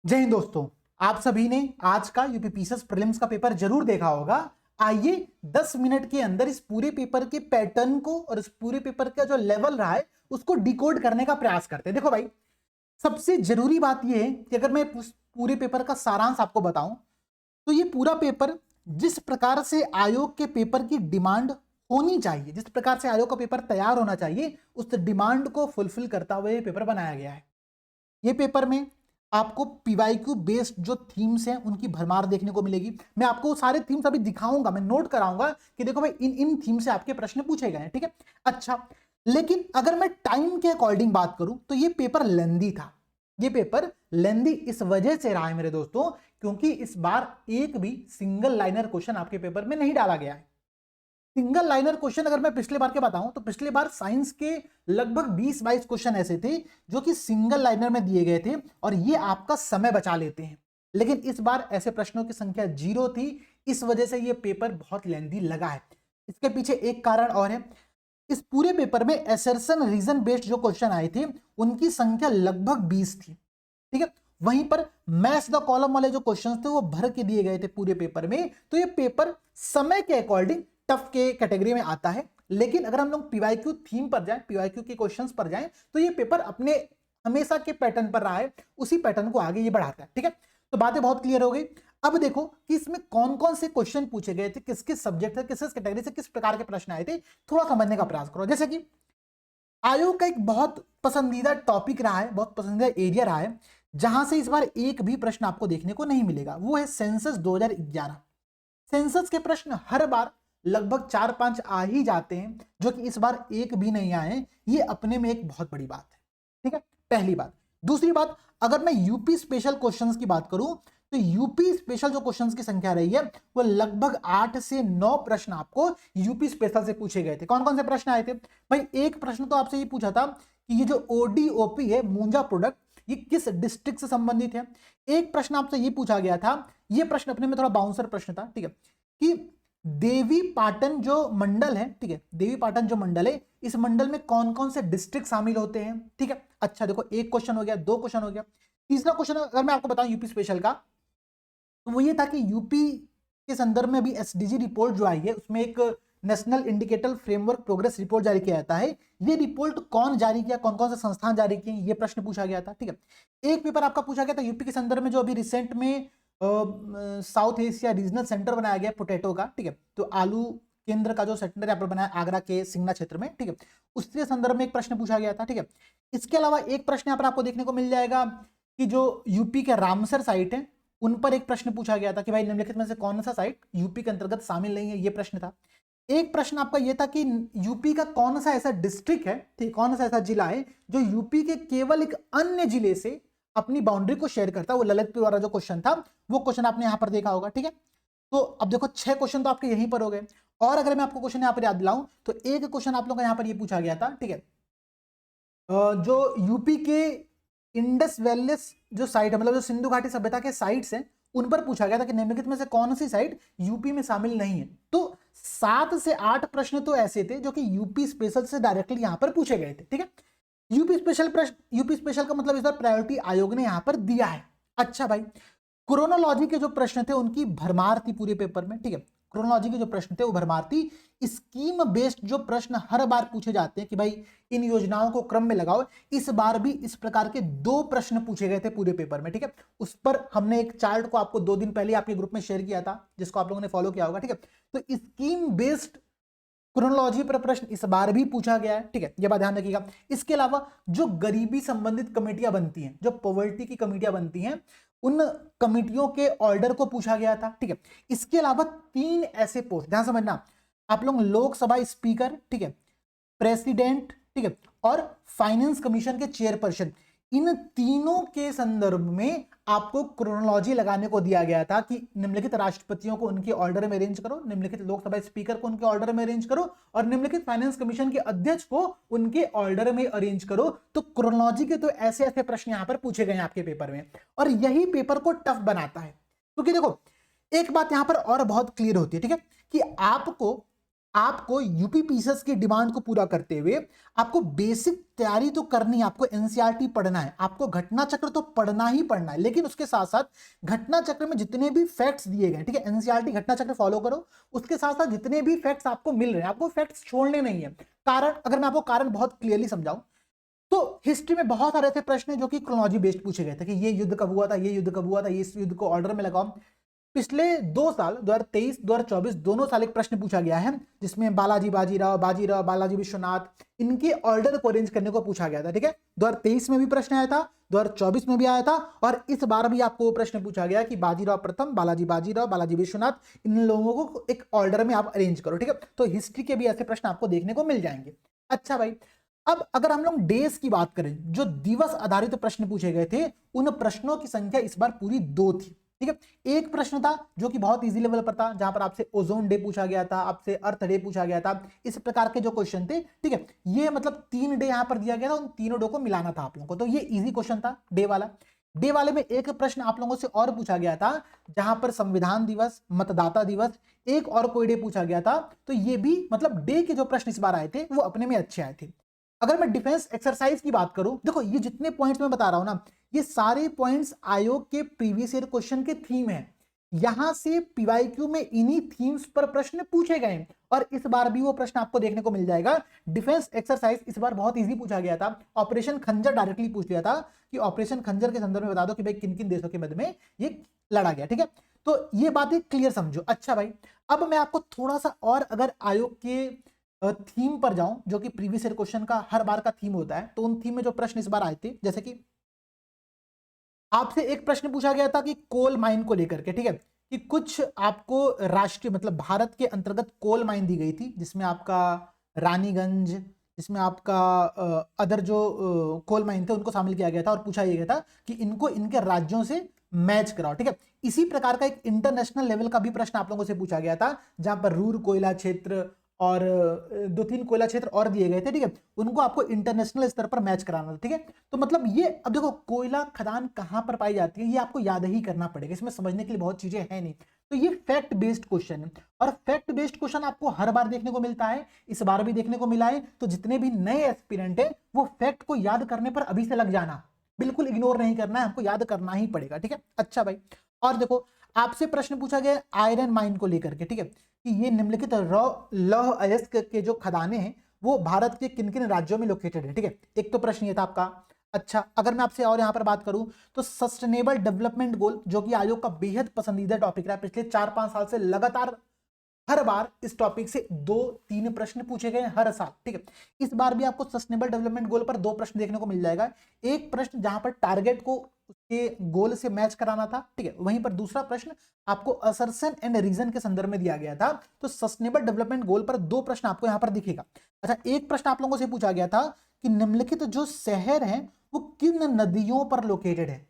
जय हिंद दोस्तों। आप सभी ने आज का यूपीपीसीएस प्रीलिम्स का पेपर जरूर देखा होगा। आइए 10 मिनट के अंदर इस पूरे पेपर के पैटर्न को और इस पूरे पेपर का जो लेवल रहा है उसको डिकोड करने का प्रयास करते हैं। देखो भाई, सबसे जरूरी बात यह है कि अगर मैं पूरे पेपर का सारांश आपको बताऊं तो ये पूरा पेपर जिस प्रकार से आयोग के पेपर की डिमांड होनी चाहिए, जिस प्रकार से आयोग का पेपर तैयार होना चाहिए, उस डिमांड को फुलफिल करता हुआ ये पेपर बनाया गया है। ये पेपर में आपको पीवाईक्यू बेस्ड जो थीम्स हैं उनकी भरमार देखने को मिलेगी। मैं आपको सारे थीम्स अभी दिखाऊंगा, मैं नोट कराऊंगा कि देखो भाई इन इन थीम से आपके प्रश्न पूछे गए हैं, ठीक है। अच्छा, लेकिन अगर मैं टाइम के अकॉर्डिंग बात करूं तो ये पेपर लेंदी था। ये पेपर लेंदी इस वजह से रहा है मेरे दोस्तों, क्योंकि इस बार एक भी सिंगल लाइनर क्वेश्चन आपके पेपर में नहीं डाला गया है। सिंगल लाइनर क्वेश्चन अगर मैं पिछले बार के बताऊं तो पिछले बार साइंस के लगभग 20-22 क्वेश्चन ऐसे थे जो कि सिंगल लाइनर में दिए गए थे और ये आपका समय बचा लेते हैं। लेकिन इस बार ऐसे प्रश्नों की संख्या 0 थी, इस वजह से ये पेपर बहुत लेंदी लगा है। इसके पीछे एक कारण और है। इस पूरे पेपर में एसर्शन रीजन बेस्ड जो क्वेश्चन आए थे उनकी संख्या लगभग 20 थी, ठीक है। वहीं पर मैथ्स द कॉलम वाले जो क्वेश्चंस थे वो भर के दिए गए थे पूरे पेपर में। तो ये पेपर समय के अकॉर्डिंग टफ के कैटेगरी में आता है। लेकिन अगर हम लोग पीवाईक्यू थीम पर जाएं, पीवाईक्यू के क्वेश्चंस पर जाएं, तो ये पेपर अपने हमेशा के पैटर्न पर रहा है, उसी पैटर्न को आगे ये बढ़ाता है, ठीक है। तो बातें बहुत क्लियर हो गई। अब देखो कि इसमें कौन कौन से क्वेश्चन पूछे गए थे, किस किस सब्जेक्ट से, किस किस कैटेगरी से किस प्रकार के प्रश्न आए थे, थोड़ा समझने का प्रयास करो। जैसे कि आयोग का एक बहुत पसंदीदा टॉपिक रहा है, बहुत पसंदीदा एरिया रहा है, जहां से इस बार एक भी प्रश्न आपको देखने को नहीं मिलेगा, वो है सेंसस 2011। सेंसस के प्रश्न हर बार लगभग 4-5 आ ही जाते हैं, जो कि इस बार एक भी नहीं आए। ये अपने में एक बहुत बड़ी बात है, ठीक है, पहली बात। दूसरी बात, अगर मैं यूपी स्पेशल क्वेश्चंस की बात करूं तो यूपी स्पेशल जो क्वेश्चंस की संख्या रही है वो लगभग 8 से 9 प्रश्न आपको यूपी स्पेशल से पूछे गए थे। कौन कौन से प्रश्न आए थे भाई? एक प्रश्न तो आपसे ये पूछा था कि ये जो ओडीओपी है, मूंजा प्रोडक्ट, ये किस डिस्ट्रिक्ट से संबंधित है। एक प्रश्न आपसे ये पूछा गया था, ये प्रश्न अपने में थोड़ा बाउंसर प्रश्न था, ठीक है, कि देवी पाटन जो मंडल है, ठीक है, देवी पाटन जो मंडल है, इस मंडल में कौन कौन से डिस्ट्रिक्ट शामिल होते हैं, ठीक है। अच्छा देखो, एक क्वेश्चन हो गया, दो क्वेश्चन हो गया। तीसरा क्वेश्चन अगर मैं आपको बताऊं यूपी स्पेशल का, तो वो ये था कि यूपी के संदर्भ में अभी एसडीजी रिपोर्ट जो आई है उसमें एक national indicator framework progress report जारी किया जाता है। ये रिपोर्ट कौन जारी किया, कौन कौन से संस्थान जारी किए, ये प्रश्न पूछा गया था, ठीक है। एक पेपर आपका पूछा गया था यूपी के संदर्भ में जो अभी रिसेंट में साउथ एशिया रीजनल सेंटर बनाया गया पोटैटो का, ठीक है, तो आलू केंद्र का जो सेंटर यहाँ पर बनाया आगरा के सिंगना क्षेत्र में, ठीक है, उसके संदर्भ में एक प्रश्न पूछा गया था, ठीक है। इसके अलावा एक प्रश्न यहाँ पर आपको देखने को मिल जाएगा कि जो यूपी के रामसर साइट है उन पर एक प्रश्न पूछा गया था कि भाई निम्नलिखित में से कौन सा साइट यूपी के अंतर्गत शामिल नहीं है, ये प्रश्न था। एक प्रश्न आपका यह था कि यूपी का कौन सा ऐसा डिस्ट्रिक्ट है, ठीक, कौन सा ऐसा जिला है जो यूपी के केवल एक अन्य जिले से अपनी बाउंड्री को शेयर करता है, वो ललितपुर वाला जो क्वेश्चन था, वो क्वेश्चन आपने यहां पर देखा होगा, ठीक है। तो अब देखो 6 क्वेश्चन तो आपके यहीं पर हो गए। और अगर मैं आपको क्वेश्चन यहां पर याद दिलाऊं तो एक क्वेश्चन आप लोगों का यहां पर ये पूछा गया था, ठीक है, जो यूपी के इंडस वैलीस जो साइट है, मतलब जो सिंधु घाटी सभ्यता के साइट्स हैं, उन पर पूछा गया था कि निम्नलिखित में से कौन सी साइट यूपी में शामिल नहीं है। तो 7 से 8 प्रश्न तो ऐसे थे जो कि यूपी स्पेशल से डायरेक्टली यहां पर पूछे गए थे, ठीक है। यूपी स्पेशल प्रश्न, यूपी स्पेशल का मतलब इस बार प्रायोरिटी आयोग ने यहां पर दिया है। अच्छा भाई, क्रोनोलॉजी के जो प्रश्न थे उनकी भरमार थी पूरे पेपर में, ठीक है। क्रोनोलॉजी के जो प्रश्न थे वो भरमार थी। स्कीम बेस्ड जो प्रश्न हर बार पूछे जाते हैं कि भाई इन योजनाओं को क्रम में लगाओ, इस बार भी इस प्रकार के 2 प्रश्न पूछे गए थे पूरे पेपर में, ठीक है। उस पर हमने एक चार्ट को आपको 2 दिन पहले आपके ग्रुप में शेयर किया था, जिसको आप लोगों ने फॉलो किया होगा, ठीक है। तो स्कीम बेस्ड क्रोनोलॉजी पर प्रश्न इस बार भी पूछा गया है, ठीक है, यह बात ध्यान रखिएगा। इसके अलावा जो गरीबी संबंधित कमेटियां बनती हैं, जो पॉवर्टी की कमेटियां बनती हैं, उन कमेटियों के ऑर्डर को पूछा गया था, ठीक है। इसके अलावा 3 ऐसे पोस्ट, ध्यान समझना, आप लोग लोकसभा स्पीकर, ठीक है, प्रेसिडेंट, ठीक है, और फाइनेंस कमीशन के चेयरपर्सन, इन तीनों के संदर्भ में आपको क्रोनोलॉजी लगाने को दिया गया था कि निम्नलिखित राष्ट्रपतियों को उनके ऑर्डर में अरेंज करो, निम्नलिखित लोकसभा स्पीकर को उनके ऑर्डर में अरेंज करो, और निम्नलिखित फाइनेंस कमीशन के अध्यक्ष को उनके ऑर्डर में अरेंज करो। तो क्रोनोलॉजी के तो ऐसे ऐसे प्रश्न यहां पर पूछे गए आपके पेपर में, और यही पेपर को टफ बनाता है। क्योंकि देखो एक बात यहां पर और बहुत क्लियर होती है, ठीक है, कि आपको आपको यूपीपीसीएस की डिमांड को पूरा करते हुए आपको बेसिक तैयारी तो करनी है, आपको एनसीईआरटी पढ़ना है, आपको घटना चक्र तो पढ़ना ही पढ़ना है, लेकिन उसके साथ साथ घटना चक्र में जितने भी फैक्ट्स दिए गए, ठीक है, एनसीईआरटी घटना चक्र फॉलो करो, उसके साथ साथ जितने भी फैक्ट्स आपको मिल रहे हैं आपको फैक्ट्स छोड़ने नहीं है। कारण, अगर मैं आपको कारण बहुत क्लियरली समझाऊं तो हिस्ट्री में बहुत सारे ऐसे प्रश्न हैं जो कि क्रोनोलॉजी बेस्ड पूछे गए थे कि ये युद्ध कब हुआ था, ये युद्ध कब हुआ था, ये इस युद्ध को ऑर्डर में लगाओ। पिछले 2 साल 2023 2024 दोनों साल एक प्रश्न पूछा गया है जिसमें बालाजी बाजीराव बालाजी विश्वनाथ इनके ऑर्डर को अरेंज करने को पूछा गया था, ठीक है। 2023 में भी प्रश्न आया था, 2024 में भी आया था, और इस बार भी आपको वो प्रश्न पूछा गया कि बाजीराव प्रथम, बालाजी बालाजी विश्वनाथ, इन लोगों को एक ऑर्डर में आप अरेंज करो, ठीक है। तो हिस्ट्री के भी ऐसे प्रश्न आपको देखने को मिल जाएंगे। अच्छा भाई, अब अगर हम लोग डेज की बात करें, जो दिवस आधारित प्रश्न पूछे गए थे उन प्रश्नों की संख्या इस बार पूरी 2 थी, ठीक है। एक प्रश्न था जो कि बहुत इजी लेवल पर था, जहां पर आपसे ओजोन डे पूछा गया था, आपसे अर्थ डे पूछा गया था, इस प्रकार के जो क्वेश्चन थे, ठीक है। ये मतलब 3 डे यहां पर दिया गया था, उन तीनों डे को मिलाना था आप लोगों को, तो ये इजी क्वेश्चन था डे वाला। डे वाले में एक प्रश्न आप लोगों से और पूछा गया था जहां पर संविधान दिवस, मतदाता दिवस, एक और कोई डे पूछा गया था। तो ये भी मतलब डे के जो प्रश्न इस बार आए थे वो अपने में अच्छे आए थे। अगर मैं डिफेंस एक्सरसाइज की बात करूं, देखो ये जितने पॉइंट्स मैं बता रहा हूं ना, ये सारे पॉइंट्स आयोग के प्रीवियस ईयर क्वेश्चन के थीम है। यहां से पीवाईक्यू में इन्हीं थीम्स पर प्रश्न पूछे गए और इस बार भी वो प्रश्न आपको देखने को मिल जाएगा। डिफेंस एक्सरसाइज इस बार बहुत इजी पूछा गया था। ऑपरेशन खंजर डायरेक्टली पूछ लिया था कि ऑपरेशन खंजर के संदर्भ में बता दो कि भाई किन किन देशों के मध्य में ये लड़ा गया, ठीक है। तो ये बात क्लियर समझो। अच्छा भाई, अब मैं आपको थोड़ा सा और अगर आयोग के थीम पर जाऊं, जो कि प्रीवियस ईयर क्वेश्चन का हर बार का थीम होता है, तो उन थीम में जो प्रश्न इस बार आए थे, जैसे कि आपसे एक प्रश्न पूछा गया था कि कोल माइन को लेकर के, ठीक है, कि कुछ आपको राष्ट्रीय मतलब भारत के अंतर्गत कोल माइन दी गई थी जिसमें आपका रानीगंज, जिसमें आपका अदर जो कोल माइन थे उनको शामिल किया गया था और पूछा गया था कि इनको इनके राज्यों से मैच कराओ, ठीक है। इसी प्रकार का एक इंटरनेशनल लेवल का भी प्रश्न आप लोगों से पूछा गया था जहां पर रूर कोयला क्षेत्र और 2-3 कोयला क्षेत्र और दिए गए थे, ठीक है, उनको आपको इंटरनेशनल स्तर पर मैच कराना था, ठीक है। तो मतलब ये, अब देखो कोयला खदान कहां पर पाई जाती है ये आपको याद ही करना पड़ेगा, इसमें समझने के लिए बहुत चीजें हैं नहीं। तो ये फैक्ट बेस्ड क्वेश्चन है और फैक्ट बेस्ड क्वेश्चन आपको हर बार देखने को मिलता है, इस बार भी देखने को मिला है। तो जितने भी नए एस्पिरेंट है वो फैक्ट को याद करने पर अभी से लग जाना, बिल्कुल इग्नोर नहीं करना है, हमको याद करना ही पड़ेगा, ठीक है। अच्छा भाई, और देखो आपसे प्रश्न पूछा गया आयरन माइन को लेकर के, ठीक है, कि ये निम्नलिखित लौह अयस्क के जो खदानें हैं वो भारत के किन किन राज्यों में लोकेटेड है, ठीक है। एक तो प्रश्न ये था आपका। अच्छा, अगर मैं आपसे और यहां पर बात करूं तो सस्टेनेबल डेवलपमेंट गोल, जो कि आयोग का बेहद पसंदीदा टॉपिक रहा, पिछले 4-5 साल से लगातार हर बार इस टॉपिक से 2-3 प्रश्न पूछे गए हर साल, ठीक है। इस बार भी आपको सस्टेनेबल डेवलपमेंट गोल पर 2 प्रश्न देखने को मिल जाएगा। एक प्रश्न जहां पर टारगेट को उसके गोल से मैच कराना था, ठीक है, वहीं पर दूसरा प्रश्न आपको असर्शन एंड रीजन के संदर्भ में दिया गया था। तो सस्टेनेबल डेवलपमेंट गोल पर 2 प्रश्न आपको यहां पर दिखेगा। अच्छा, एक प्रश्न आप लोगों से पूछा गया था कि निम्नलिखित जो शहर हैं वो किन नदियों पर लोकेटेड है,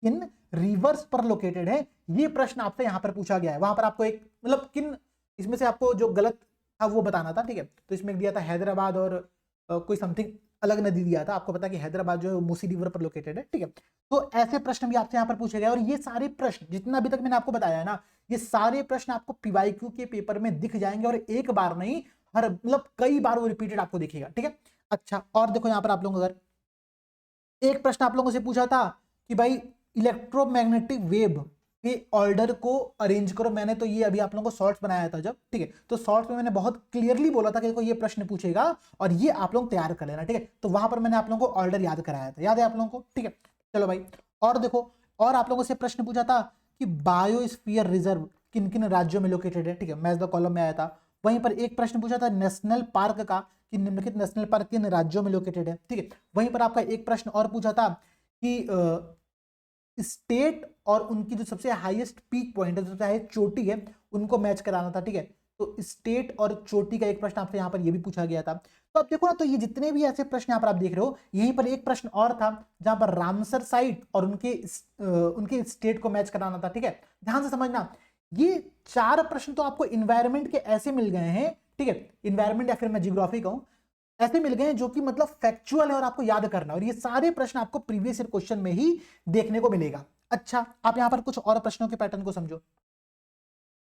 किन रिवर्स पर लोकेटेड है, ये प्रश्न आपसे यहां पर पूछा गया है। वहां पर आपको एक मतलब किन, इसमें से आपको जो गलत था वो बताना था, ठीक है। तो इसमें दिया था हैदराबाद और कोई समथिंग अलग नदी दिया था, आपको पता कि हैदराबाद जो है मूसी रिवर पर लोकेटेड है, ठीक है। तो ऐसे प्रश्न भी आपसे यहाँ पर पूछे गए और ये सारे प्रश्न जितना अभी तक मैंने आपको बताया है ना, ये सारे प्रश्न आपको पीवाईक्यू के पेपर में दिख जाएंगे और एक बार नहीं, हर मतलब कई बार वो रिपीटेड आपको दिखेगा, ठीक है। अच्छा, और देखो यहाँ पर आप लोग अगर एक प्रश्न आप लोगों से पूछा था कि भाई इलेक्ट्रोमैग्नेटिक वेव के ऑर्डर को अरेंज करो, मैंने तो ये अभी आप लोगों को शॉर्ट्स बनाया था जब, ठीक है, तो शॉर्ट्स में मैंने बहुत क्लियरली बोला था कि देखो ये प्रश्न पूछेगा और ये आप लोग तैयार कर लेना, ठीक है। तो वहां पर मैंने आप लोगों को ऑर्डर याद कराया था, याद है आप लोगों को, ठीक है। चलो भाई, और देखो, और आप लोगों से प्रश्न पूछा था कि बायोस्फीयर रिजर्व किन किन राज्यों में लोकेटेड है, ठीक है, मैच द कॉलम में आया था। वहीं पर एक प्रश्न पूछा था नेशनल पार्क का कि निम्नलिखित नेशनल पार्क किन राज्यों में लोकेटेड है, ठीक है। वहीं पर आपका एक प्रश्न और पूछा था कि स्टेट और उनकी जो सबसे हाईएस्ट पीक पॉइंट है, जो सबसे हाईएस्ट चोटी है, उनको मैच कराना था, ठीक है। तो स्टेट और चोटी का एक प्रश्न आपसे यहाँ पर ये भी पूछा गया था। तो अब देखो ना, तो ये जितने भी ऐसे प्रश्न यहाँ पर आप देख रहे हो, यहीं पर एक प्रश्न और था जहां पर रामसर साइट और उनके स्टेट को मैच कराना था, ठीक है। ध्यान से समझना, ये 4 प्रश्न तो आपको इन्वायरमेंट के ऐसे मिल गए हैं, ठीक है, इन्वायरमेंट या फिर मैं जियोग्राफी कहूं, ऐसे मिल गए हैं जो कि मतलब फैक्चुअल है और आपको याद करना, और ये सारे प्रश्न आपको प्रीवियस ईयर क्वेश्चन में ही देखने को मिलेगा। अच्छा, आप यहां पर कुछ और प्रश्नों के पैटर्न को समझो।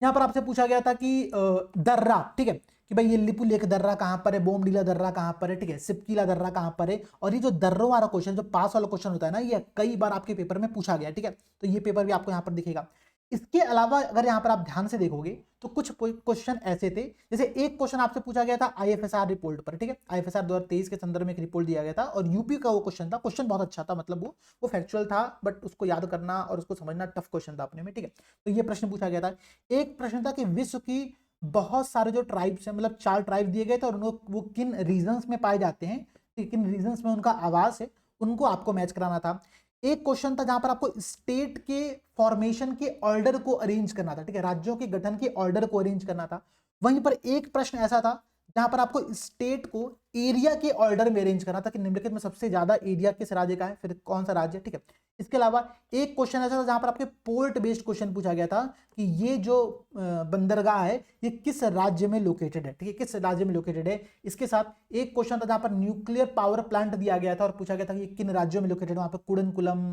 यहां पर आपसे पूछा गया था कि दर्रा, ठीक है, कि कि भाई ये लिपुलेख दर्रा कहाँ पर है, बोमडीला दर्रा कहाँ पर है, ठीक है, सिपकीला दर्रा कहाँ पर है। और ये जो दर्रों वाला क्वेश्चन, जो पास वाला क्वेश्चन होता है ना, ये कई बार आपके पेपर में पूछा गया है, ठीक है। तो ये पेपर भी आपको यहाँ पर दिखेगा। इसके अलावा अगर यहाँ पर आप ध्यान से देखोगे तो कुछ क्वेश्चन ऐसे थे, जैसे एक क्वेश्चन आपसे पूछा गया था आईएफएसआर रिपोर्ट पर, ठीक है, आईएफएसआर 2023 के संदर्भ में एक रिपोर्ट दिया गया था और यूपी का वो क्वेश्चन था। क्वेश्चन बहुत अच्छा था, मतलब वो फैक्चुअल था, बट उसको याद करना और उसको समझना टफ क्वेश्चन था अपने में, ठीक है। तो ये प्रश्न पूछा गया था। एक प्रश्न था कि विश्व की बहुत सारे जो ट्राइब्स हैं, मतलब 4 ट्राइब दिए गए थे और उनको वो किन रीजन्स में पाए जाते हैं, किन रीजन्स में उनका आवास है, उनको आपको मैच कराना था। एक क्वेश्चन था जहां पर आपको स्टेट के फॉर्मेशन के ऑर्डर को अरेंज करना था, ठीक है, राज्यों के गठन के ऑर्डर को अरेंज करना था। वहीं पर एक प्रश्न ऐसा था जहां पर आपको स्टेट को एरिया के ऑर्डर में अरेंज करना था कि निम्नलिखित में सबसे ज्यादा एरिया किस राज्य का है, फिर कौन सा राज्य, ठीक है। इसके अलावा एक क्वेश्चन ऐसा था जहां पर आपके पोर्ट बेस्ड क्वेश्चन पूछा गया था कि ये जो बंदरगाह है ये किस राज्य में लोकेटेड है, ठीक है, किस राज्य में लोकेटेड है। इसके साथ एक क्वेश्चन था जहां पर न्यूक्लियर पावर प्लांट दिया गया था और पूछा गया था कि ये किन राज्यों में लोकेटेड है। वहां पर कुडनकुलम,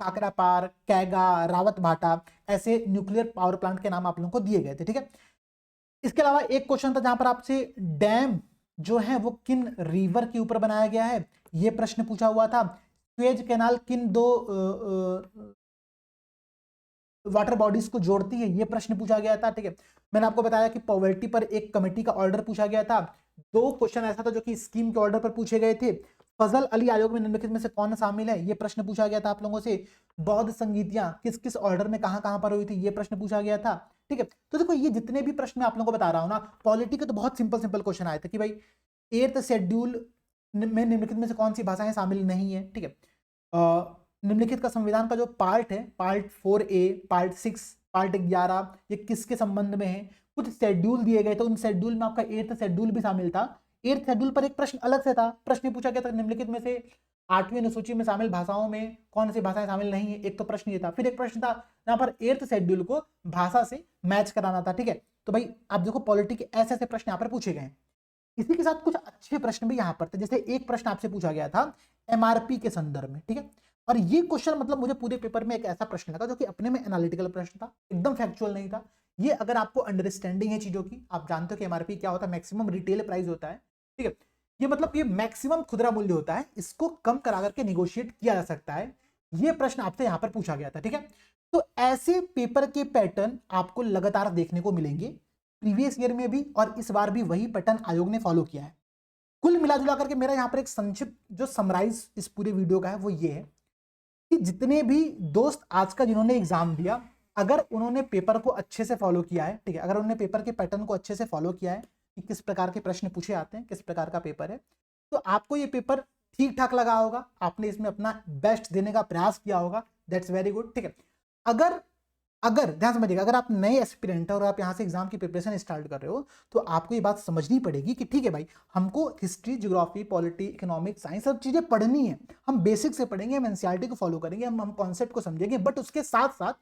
काकरापार, कैगा, रावत भाटा, ऐसे न्यूक्लियर पावर प्लांट के नाम आप लोगों को दिए गए थे, ठीक है। इसके अलावा एक क्वेश्चन था जहां पर आपसे डैम जो है वो किन रिवर के ऊपर बनाया गया है, ये प्रश्न पूछा हुआ था। स्वेज कैनाल किन दो वाटर बॉडीज को जोड़ती है, ये प्रश्न पूछा गया था, ठीक है। मैंने आपको बताया कि पॉवर्टी पर एक कमेटी का ऑर्डर पूछा गया था। 2 क्वेश्चन ऐसा था जो कि स्कीम के ऑर्डर पर पूछे गए थे। फजल अली आयोग में निम्नलिखित में से कौन शामिल है, ये प्रश्न पूछा गया था आप लोगों से। बौद्ध संगीतियां किस किस ऑर्डर में कहां पर हुई थी, ये प्रश्न पूछा गया था, ठीक है। तो देखो ये जितने भी प्रश्न मैं आप लोगों को बता रहा हूं ना, पॉलिटी के तो बहुत सिंपल सिंपल क्वेश्चन आए थे कि भाई 8th शेड्यूल में निम्नलिखित में से कौन सी भाषाएं शामिल नहीं है, ठीक है। निम्नलिखित का संविधान का जो पार्ट है, पार्ट 4A, पार्ट 6, पार्ट 11, ये किसके संबंध में है। कुछ शेड्यूल दिए गए थे, उन शेड्यूल में आपका 8th शेड्यूल भी शामिल था। 8th शेड्यूल पर एक प्रश्न अलग से था, प्रश्न पूछा गया था निम्नलिखित में से 8वीं अनुसूची में शामिल भाषाओं में कौन सी भाषाएं शामिल नहीं है, एक तो प्रश्न ये था। फिर एक प्रश्न था जहां पर 8th शेड्यूल को भाषा से मैच कराना था, ठीक है। तो भाई आप देखो पॉलिटी के ऐसे ऐसे प्रश्न यहाँ पर पूछे गए हैं। इसी के साथ कुछ अच्छे प्रश्न भी यहाँ पर थे, जैसे एक प्रश्न आपसे पूछा गया था एमआरपी के संदर्भ में, ठीक है। और ये क्वेश्चन मतलब मुझे पूरे पेपर में एक ऐसा प्रश्न लगा जो कि अपने में एनालिटिकल प्रश्न था, एकदम फैक्चुअल नहीं था। ये अगर आपको अंडरस्टैंडिंग है चीजों की, आप जानते हो कि एमआरपी क्या होता है, मैक्सिमम रिटेल प्राइस होता है, ठीक है। ये मतलब ये मैक्सिमम खुदरा मूल्य होता है, इसको कम करा करके निगोशिएट किया जा सकता है। ये प्रश्न आपसे यहाँ पर पूछा गया था, ठीक है। तो ऐसे पेपर के पैटर्न आपको लगातार देखने को मिलेंगे, प्रीवियस ईयर में भी और इस बार भी वही पैटर्न आयोग ने फॉलो किया है। कुल मिलाजुला करके मेरा यहाँ पर एक संक्षिप्त जो समराइज इस पूरे वीडियो का है वो ये है कि जितने भी दोस्त आज का जिन्होंने एग्जाम दिया, अगर उन्होंने पेपर को अच्छे से फॉलो किया है, ठीक है, अगर उन्होंने पेपर के पैटर्न को अच्छे से फॉलो किया है कि किस प्रकार के प्रश्न पूछे आते हैं, किस प्रकार का पेपर है, तो आपको ये पेपर ठीक ठाक लगा होगा, आपने इसमें अपना बेस्ट देने का प्रयास किया होगा, दैट्स वेरी गुड, ठीक है। अगर अगर ध्यान समझिएगा, अगर आप नए एस्पिरेंट है और आप यहाँ से एग्जाम की प्रिपरेशन स्टार्ट कर रहे हो, तो आपको ये बात समझनी पड़ेगी कि ठीक है भाई, हमको history, geography, polity, economics, science सब चीजें पढ़नी है, हम बेसिक से पढ़ेंगे, हम एनसीईआरटी को फॉलो करेंगे, हम कॉन्सेप्ट को समझेंगे, बट उसके साथ साथ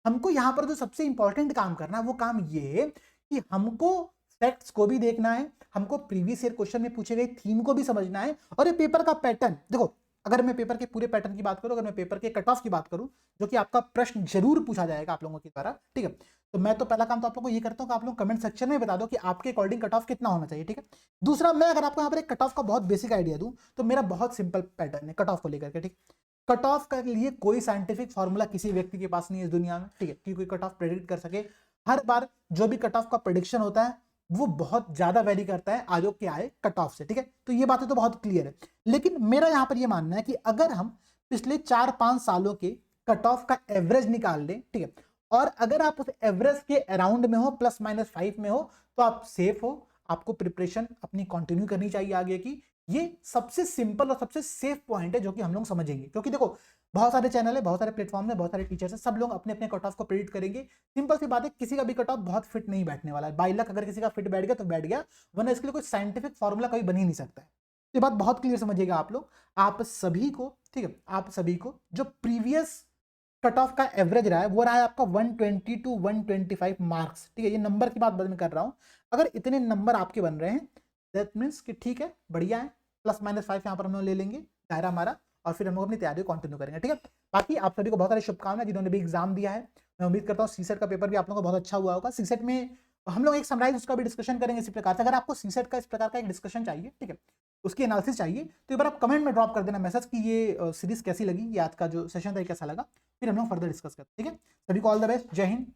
हमको यहाँ पर जो सबसे इंपॉर्टेंट काम करना है वो काम ये है कि हमको फैक्ट्स को भी देखना है, हमको प्रीवियस ईयर क्वेश्चन में पूछे गए थीम को भी समझना है, और ये पेपर का पैटर्न देखो, अगर मैं पेपर के पूरे पैटर्न की बात करूं, अगर मैं पेपर के कट ऑफ की बात करूं, जो कि आपका प्रश्न जरूर पूछा जाएगा आप लोगों के द्वारा, ठीक है। तो मैं तो पहला काम तो आप लोगों को ये करता हूं कि आप लोग कमेंट सेक्शन में बता दो कि आपके अकॉर्डिंग कट ऑफ कितना होना चाहिए, ठीक है। दूसरा, मैं अगर आपको यहाँ पर एक कट ऑफ का बहुत बेसिक आइडिया दूं, तो मेरा बहुत सिंपल पैटर्न है कट ऑफ को लेकर के, ठीक। कट ऑफ के लिए कोई साइंटिफिक फॉर्मूला किसी व्यक्ति के पास नहीं है इस दुनिया में, ठीक है, कि कोई कट ऑफ प्रेडिक्ट कर सके। हर बार जो भी कट ऑफ का प्रेडिक्शन होता है वो बहुत ज्यादा वेरी करता है आयोग के आए कट ऑफ से, ठीक है। तो ये बातें तो बहुत क्लियर है, लेकिन मेरा यहां पर ये मानना है कि अगर हम पिछले 4-5 सालों के कट ऑफ का एवरेज निकाल लें, ठीक है, और अगर आप उस एवरेज के अराउंड में हो, +-5 में हो, तो आप सेफ हो, आपको प्रिपरेशन अपनी कंटिन्यू करनी चाहिए आगे की। ये सबसे सिंपल और सबसे सेफ पॉइंट है जो कि हम लोग समझेंगे, क्योंकि देखो बहुत सारे चैनल है, बहुत सारे प्लेटफॉर्म है, बहुत सारे टीचर्स है, सब लोग अपने अपने कट ऑफ को प्रेडिक्ट करेंगे। सिंपल सी बात है, किसी का भी कट ऑफ बहुत फिट नहीं बैठने वाला है, बाई लक अगर किसी का फिट बैठ गया तो बैठ गया, वरना इसके लिए कोई साइंटिफिक फॉर्मूला कभी बन ही नहीं सकता है। ये बात बहुत क्लियर समझिएगा आप लोग, आप सभी को, ठीक है, आप सभी को जो प्रीवियस कट ऑफ का एवरेज रहा है वो रहा है आपका 120 to 125 मार्क्स, ठीक है। ये नंबर की बात मैं कर रहा हूं, अगर इतने नंबर आपके बन रहे हैं दैट मीन्स कि ठीक है, बढ़िया है, +-5 यहाँ पर हम लोग ले लेंगे दायरा हमारा, और फिर हम लोग अपनी तैयारी कंटिन्यू करेंगे, ठीक है। बाकी आप सभी को बहुत सारी शुभकामनाएं जिन्होंने भी एग्जाम दिया है। मैं उम्मीद करता हूँ सीसेट का पेपर भी आप लोगों को बहुत अच्छा हुआ होगा। सीसेट में हम लोग एक समराइज उसका भी डिस्कशन करेंगे इसी प्रकार से। अगर आपको सीसेट का इस प्रकार का एक डिस्कशन चाहिए, ठीक है, उसकी एनालिसिस चाहिए, तो एक बार आप कमेंट में ड्रॉप कर देना मैसेज कि ये सीरीज कैसी लगी, ये आज का जो सेशन था कैसा लगा, फिर हम लोग फर्दर डिस्कस करते हैं। ठीक है, सभी को ऑल द बेस्ट, जय हिंद।